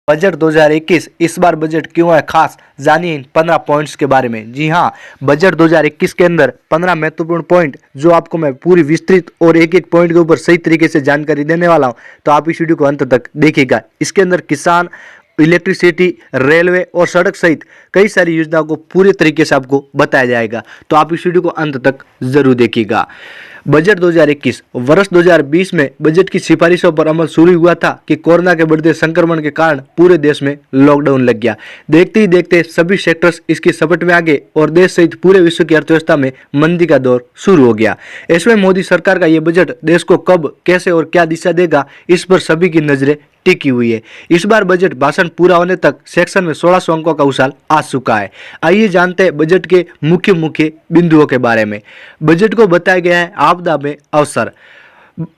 Budget 2021 इस बार budget क्यों है खास, जानिए इन 15 पॉइंट्स के बारे में। जी हाँ, बजट 2021 के अंदर 15 महत्वपूर्ण पॉइंट जो आपको मैं पूरी विस्तृत और एक एक पॉइंट के ऊपर सही तरीके से जानकारी देने वाला हूं, तो आप इस वीडियो को अंत तक देखिएगा। इसके अंदर किसान, इलेक्ट्रिसिटी, रेलवे और सड़क सहित कई सारी योजनाओं को पूरे तरीके से आपको बताया जाएगा, तो आप इस वीडियो को अंत तक जरूर देखिएगा। बजट 2021 वर्ष 2020 में बजट की सिफारिशों पर अमल शुरू हुआ था कि कोरोना के बढ़ते संक्रमण के कारण पूरे देश में लॉकडाउन लग गया। देखते ही देखते सभी सेक्टर्स इसकी सपट में आ गए और देश सहित पूरे विश्व की अर्थव्यवस्था में मंदी का दौर शुरू हो गया। ऐसे में मोदी सरकार का यह बजट देश को कब, कैसे और क्या दिशा देगा, इस पर सभी की नजरें टिकी हुई है। इस बार बजट भाषण पूरा होने तक सेक्शन में 1600 अंकों का उछाल आ चुका है। आइए जानते हैं बजट के मुख्य बिंदुओं के बारे में। बजट को बताया गया है आपदा में अवसर।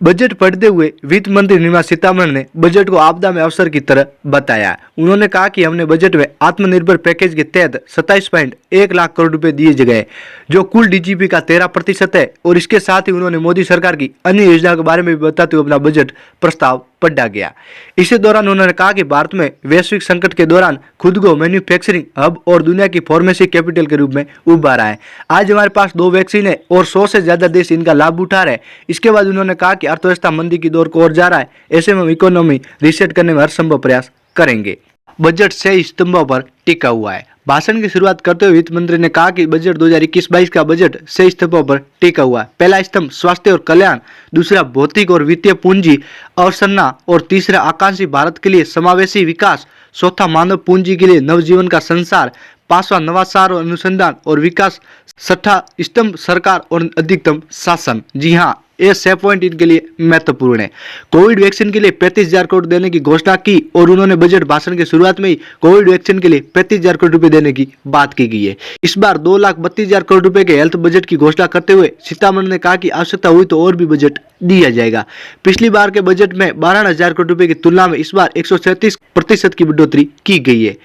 बजट पढ़ते हुए वित्त मंत्री निर्मला सीतारमण ने बजट को आपदा में अवसर की तरह बताया। उन्होंने कहा कि हमने बजट में आत्मनिर्भर पैकेज के तहत 27.1 लाख करोड़ रुपए दिए गए, जो कुल डीजीपी का 13% है। और इसके साथ ही उन्होंने मोदी सरकार की अन्य योजनाओं के बारे में भी बताते हुए अपना बजट प्रस्ताव पढ़ा गया। इसी दौरान उन्होंने कहा कि भारत में वैश्विक संकट के दौरान खुद को मैन्युफैक्चरिंग हब और दुनिया की फार्मेसी कैपिटल के रूप में उभारा है। आज हमारे पास 2 वैक्सीन है और 100 से ज्यादा देश इनका लाभ उठा रहे हैं। इसके बाद उन्होंने कहा कि अर्थव्यवस्था मंदी की दौर को ओर जा रहा है, ऐसे में हम इकोनॉमी रीसेट करने में हर संभव प्रयास करेंगे। बजट 6 स्तंभों पर टिका हुआ है। भाषण की शुरुआत करते हुए वित्त मंत्री ने कहा कि बजट 2021-22 का बजट 6 स्तंभों पर टिका हुआ है। पहला स्तंभ स्वास्थ्य और कल्याण, दूसरा भौतिक और वित्तीय पूंजी अवसंरचना और तीसरा आकांक्षी भारत के लिए समावेशी विकास, चौथा मानव पूंजी के लिए नवजीवन का संसार, पांचवा नवाचार और अनुसंधान और विकास, छठा स्तंभ सरकार और अधिकतम शासन। जी हाँ, ये 6 पॉइंट इनके लिए महत्वपूर्ण है। कोविड वैक्सीन के लिए 35,000 करोड़ देने की घोषणा की और उन्होंने बजट भाषण की शुरुआत में ही कोविड वैक्सीन के लिए 35,000 करोड़ रुपए देने की बात की गई है। इस बार 2,32,000 करोड़ रुपए के हेल्थ बजट की घोषणा करते हुए सीतारमण ने कहा कि आवश्यकता हुई तो और भी बजट दिया जाएगा। पिछली बार के बजट में 12,000 करोड़ रुपए की तुलना में इस बार 137% की बढ़ोतरी की गई है।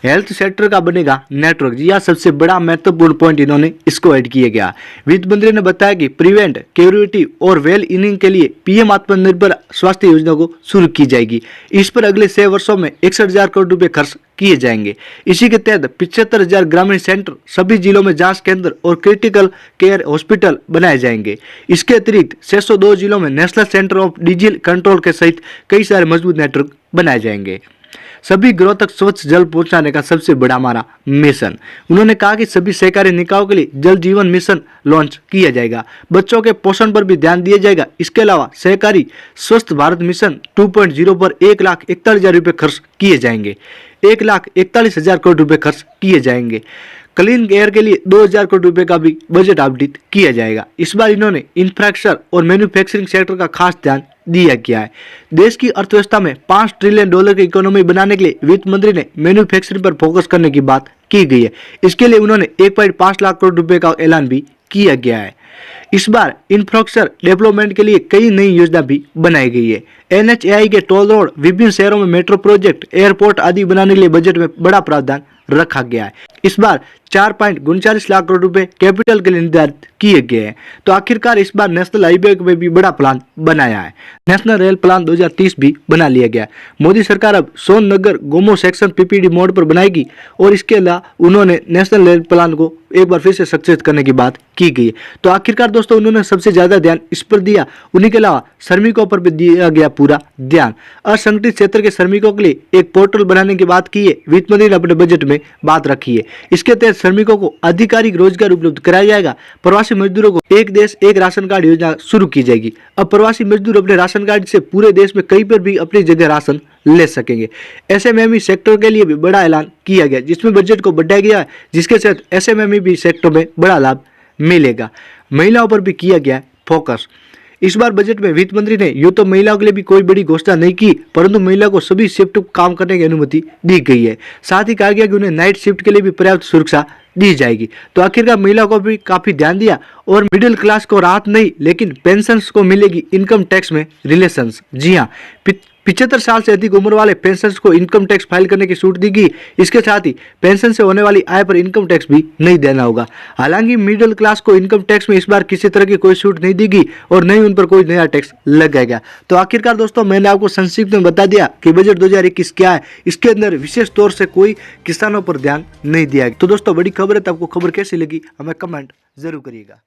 हेल्थ सेक्टर का बनेगा नेटवर्क। जी हाँ, सबसे बड़ा महत्वपूर्ण पॉइंट इन्होंने इसको ऐड किया गया। वित्त मंत्री ने बताया कि प्रिवेंट, क्यूरेटिव और वेल इनिंग के लिए पीएम आत्मनिर्भर स्वास्थ्य योजना को शुरू की जाएगी। इस पर अगले 6 वर्षों में 61,000 करोड़ रुपए खर्च किए जाएंगे। इसी के तहत 75,000 ग्रामीण सेंटर, सभी जिलों में जांच केंद्र और क्रिटिकल केयर हॉस्पिटल बनाए जाएंगे। इसके अतिरिक्त 602 जिलों में national centre of disease control के सहित कई सारे मजबूत नेटवर्क बनाए जाएंगे। सभी गृहों तक स्वच्छ जल पहुंचाने का सबसे बड़ा हमारा मिशन। उन्होंने कहा कि सभी सहकारी निकायों के लिए जल जीवन मिशन लॉन्च किया जाएगा। बच्चों के पोषण पर भी ध्यान दिया जाएगा। इसके अलावा सहकारी स्वस्थ भारत मिशन 2.0 पर 1,41,000 रुपए खर्च किए जाएंगे। 1,41,000 करोड़ रुपए खर्च किए जाएंगे। क्लीन एयर के लिए 2,000 करोड़ रुपए का भी बजट आवंटित किया जाएगा। इस बार इन्होंने इंफ्रास्ट्रक्चर और मैन्युफैक्चरिंग सेक्टर का खास ध्यान दिया गया है। देश की अर्थव्यवस्था में $5 ट्रिलियन की इकोनॉमी बनाने के लिए वित्त मंत्री ने मैन्युफैक्चरिंग पर फोकस करने की बात की गई है। इसके लिए उन्होंने 1.5 लाख करोड़ रुपए का ऐलान भी किया गया है। इस बार इंफ्रास्ट्रक्चर डेवलपमेंट के लिए कई नई योजना भी बनाई गई है। NHAI के टोल रोड, विभिन्न शहरों में मेट्रो प्रोजेक्ट, एयरपोर्ट आदि बनाने के लिए बजट में बड़ा प्रावधान रखा गया है। इस बार 4.39 लाख करोड़ रुपए कैपिटल के लिए निर्धारित किए गए हैं। तो आखिरकार इस बार नेशनल हाईवे में भी बड़ा प्लान बनाया है। नेशनल रेल प्लान 2030 भी बना लिया गया। मोदी सरकार अब Sonnagar Gomo section PPP mode पर बनाएगी और इसके अलावा उन्होंने नेशनल रेल प्लान को एक बार फिर से सक्सेस करने की बात की गई है। तो आखिरकार दोस्तों, उन्होंने सबसे ज्यादा ध्यान इस पर दिया। उन्हीं के अलावा श्रमिकों पर भी दिया गया पूरा ध्यान। असंगठित क्षेत्र के श्रमिकों के लिए एक पोर्टल बनाने की बात की है। वित्त मंत्री ने अपने बजट में बात रखी है। इसके तहत श्रमिकों को आधिकारिक रोजगार उपलब्ध कराया जाएगा। प्रवासी मजदूरों को एक देश एक राशन कार्ड योजना शुरू की जाएगी। अब प्रवासी मजदूर अपने राशन कार्ड से पूरे देश में कहीं पर भी अपनी जगह राशन ले सकेंगे। SMME सेक्टर के लिए भी बड़ा ऐलान किया गया, जिसमें बजट को बढ़ाया गया है, जिसके तहत SMME भी सेक्टर में बड़ा लाभ मिलेगा। महिलाओं पर भी किया गया फोकस। इस बार बजट में वित्त मंत्री ने यूं तो महिलाओं के लिए भी कोई बड़ी घोषणा नहीं की, परंतु महिला को सभी शिफ्ट काम करने की अनुमति दी गई है। साथ ही कहा गया कि उन्हें नाइट शिफ्ट के लिए भी पर्याप्त सुरक्षा दी जाएगी। तो आखिरकार महिलाओं को भी काफी ध्यान दिया और मिडिल क्लास को राहत नहीं, लेकिन पेंशन को मिलेगी इनकम टैक्स में रिलेशंस। जी हाँ, 75 साल से अधिक उम्र वाले पेंशनर्स को इनकम टैक्स फाइल करने की छूट दी गई। इसके साथ ही पेंशन से होने वाली आय पर इनकम टैक्स भी नहीं देना होगा। हालांकि मिडिल क्लास को इनकम टैक्स में इस बार किसी तरह की कोई छूट नहीं दी गई और नहीं उन पर कोई नया टैक्स लगाया गया। तो आखिरकार दोस्तों मैंने आपको संक्षिप्त में बता दिया कि बजट 2021 क्या है। इसके अंदर विशेष तौर से कोई किसानों पर ध्यान नहीं दिया गया। तो दोस्तों बड़ी खबर है, तो आपको खबर कैसी लगी हमें कमेंट जरूर करिएगा।